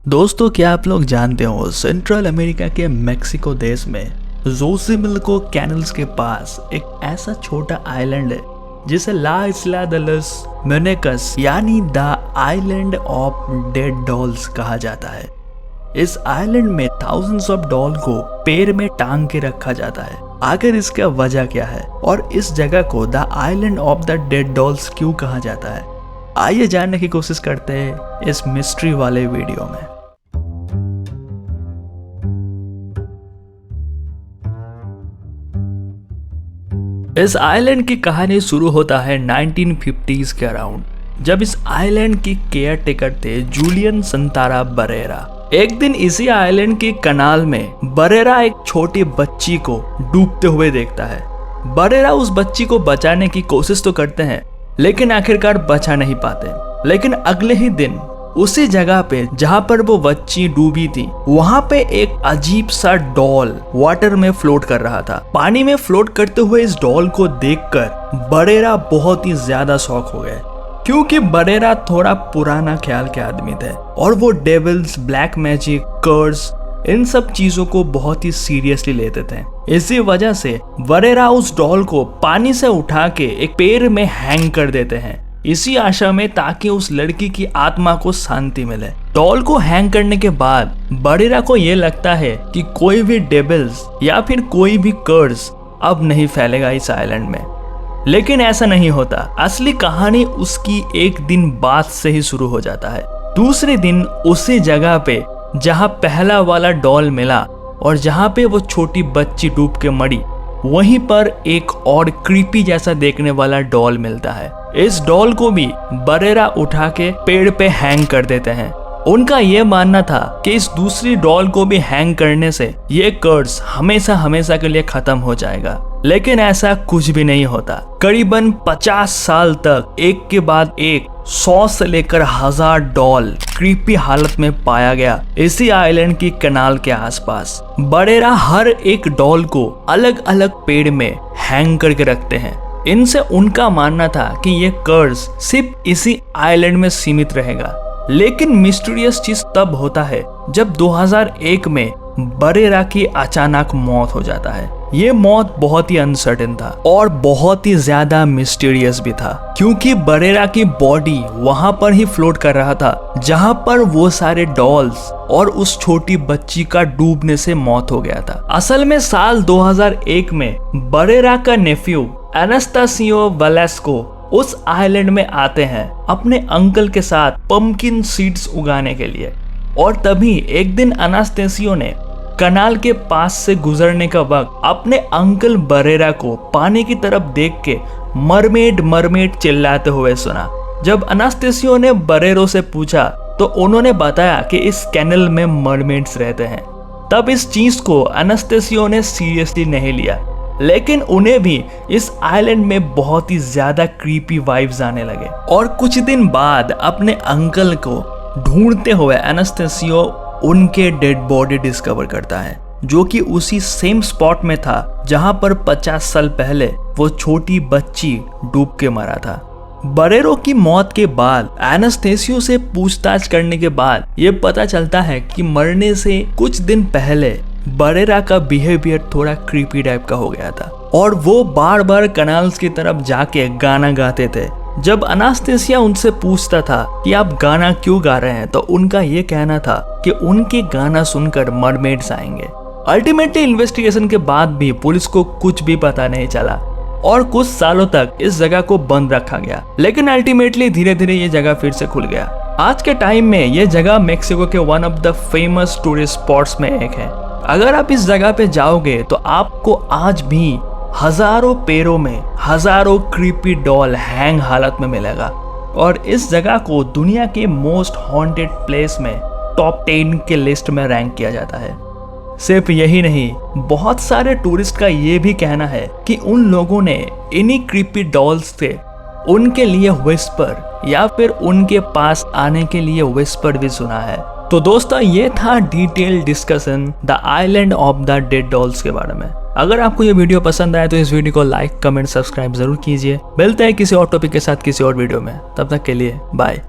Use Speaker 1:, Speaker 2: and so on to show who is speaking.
Speaker 1: दोस्तों, क्या आप लोग जानते हो सेंट्रल अमेरिका के मेक्सिको देश में जोसिमिल्को कैनल्स के पास एक ऐसा छोटा आइलैंड है जिसे ला इस्ला de los मुनेकस यानी the island of dead dolls कहा जाता है। इस आइलैंड में थाउजेंड्स ऑफ डॉल को पैर में टांग के रखा जाता है। आखिर इसका वजह क्या है और इस जगह को the island of the dead dolls क्यों कहा जाता है, आइए जानने की कोशिश करते हैं इस मिस्ट्री वाले वीडियो में। इस आइलैंड की कहानी शुरू होता है 1950s के अराउंड, जब इस आइलैंड की केयर टेकर थे जूलियन संतारा बरेरा। एक दिन इसी आइलैंड की कनाल में बरेरा एक छोटी बच्ची को डूबते हुए देखता है। बरेरा उस बच्ची को बचाने की कोशिश तो करते हैं, लेकिन आखिरकार बचा नहीं पाते। लेकिन अगले ही दिन उसी जगह पे जहाँ पर वो बच्ची डूबी थी, वहाँ पे एक अजीब सा डॉल वाटर में फ्लोट कर रहा था। पानी में फ्लोट करते हुए इस डॉल को देखकर बरेरा बहुत ही ज्यादा शॉक हो गए, क्योंकि बरेरा थोड़ा पुराना ख्याल के आदमी थे और वो डेविल्स, ब्लैक मैजिक, कर्स, इन सब चीजों को बहुत ही सीरियसली लेते थे। इसी वजह से बरेरा उस डॉल को पानी से उठा के एक पेड़ में हैंग कर देते हैं, इसी आशा में ताकि उस लड़की की आत्मा को शांति मिले। डॉल को हैंग करने के बाद बरेरा को ये लगता है कि कोई भी डेविल्स या फिर कोई भी कर्स अब नहीं फैलेगा इस आइलैंड में, लेकिन ऐसा नहीं होता। असली कहानी उसकी एक दिन बाद से ही शुरू हो जाता है। दूसरे दिन उसी जगह पे जहाँ पहला वाला डॉल मिला और जहाँ पे वो छोटी बच्ची डूब के मरी, वहीं पर एक और क्रीपी जैसा देखने वाला डॉल मिलता है। इस डॉल को भी बरेरा उठा के पेड़ पे हैंग कर देते हैं। उनका ये मानना था कि इस दूसरी डॉल को भी हैंग करने से ये कर्स हमेशा हमेशा के लिए खत्म हो जाएगा, लेकिन ऐसा कुछ भी नहीं होता। करीबन 50 साल तक एक के बाद एक 100 से लेकर 1000 डॉल क्रीपी हालत में पाया गया इसी आइलैंड की कनाल के आसपास। बरेरा हर एक डॉल को अलग अलग पेड़ में हैंग करके रखते हैं। इनसे उनका मानना था कि ये कर्स सिर्फ इसी आइलैंड में सीमित रहेगा। लेकिन मिस्टीरियस चीज तब होता है जब 2001 में बरेरा की अचानक मौत हो जाता है। ये मौत बहुत ही अनसर्टेन था और बहुत ही ज्यादा मिस्टीरियस भी था, क्योंकि बरेरा की बॉडी वहां पर ही फ्लोट कर रहा था जहां पर वो सारे डॉल्स और उस छोटी बच्ची का डूबने से मौत हो गया था। असल में साल 2001 में बरेरा का नेफ्यू एनास्तासियो वेलेस्को उस आइलैंड में आते हैं अपने अंकल के साथ पम्पकिन सीड्स उगाने के लिए। और तभी एक दिन एनास्तासियो ने कनाल के पास से गुजरने का वक्त अपने अंकल बरेरा को पानी की तरफ देख के मरमेड मरमेड चिल्लाते हुए सुना। जब एनास्तासियो ने बरेरो से पूछा तो उन्होंने बताया कि इस कैनल में मरमेड्स रहते हैं। तब इस चीज को एनास्तासियो ने सीरियसली नहीं लिया, लेकिन उन्हें भी इस आइलैंड में बहुत ही ज्यादा क्रीपी वाइब्स आने लगे। और कुछ दिन बाद अपने अंकल को ढूंढते हुए एनास्तासियो उनके डेड बॉडी डिस्कवर करता है, जो कि उसी सेम स्पॉट में था जहां पर 50 साल पहले वो छोटी बच्ची डूब के मरा था। बरेरो की मौत के बाद एनास्तासियो से पूछताछ करने के बाद ये पता चलता है कि मरने से कुछ दिन पहले बरेरा का बिहेवियर थोड़ा क्रीपी टाइप का हो गया था और वो बार बार कनाल्स की तरफ जाके गाना गाते थे। जब एनास्तासिया उनसे पूछता था कि आप गाना क्यों गा रहे हैं, तो उनका ये कहना था कि उनके गाना सुनकर मरमेड्स आएंगे। अल्टीमेटली इन्वेस्टिगेशन के बाद भी पुलिस को कुछ भी पता नहीं चला और कुछ सालों तक इस जगह को बंद रखा गया, लेकिन अल्टीमेटली धीरे धीरे ये जगह फिर से खुल गया। आज के टाइम में ये जगह मेक्सिको के one of the famous tourist spots में एक है। अगर आप इस जगह पे जाओगे तो आपको आज भी हजारों पैरों में हजारों क्रीपी डॉल हैंग हालत में मिलेगा और इस जगह को दुनिया के मोस्ट हॉन्टेड प्लेस में टॉप 10 के लिस्ट में रैंक किया जाता है। सिर्फ यही नहीं, बहुत सारे टूरिस्ट का ये भी कहना है कि उन लोगों ने इन्हीं क्रीपी डॉल्स से उनके लिए विस्पर या फिर उनके पास आने के लिए विस्पर भी सुना है। तो दोस्तों, ये था detail discussion the island of the dead dolls के बारे में। अगर आपको ये वीडियो पसंद आए तो इस वीडियो को लाइक, कमेंट, सब्सक्राइब जरूर कीजिए। मिलते हैं किसी और टॉपिक के साथ किसी और वीडियो में। तब तक के लिए बाय।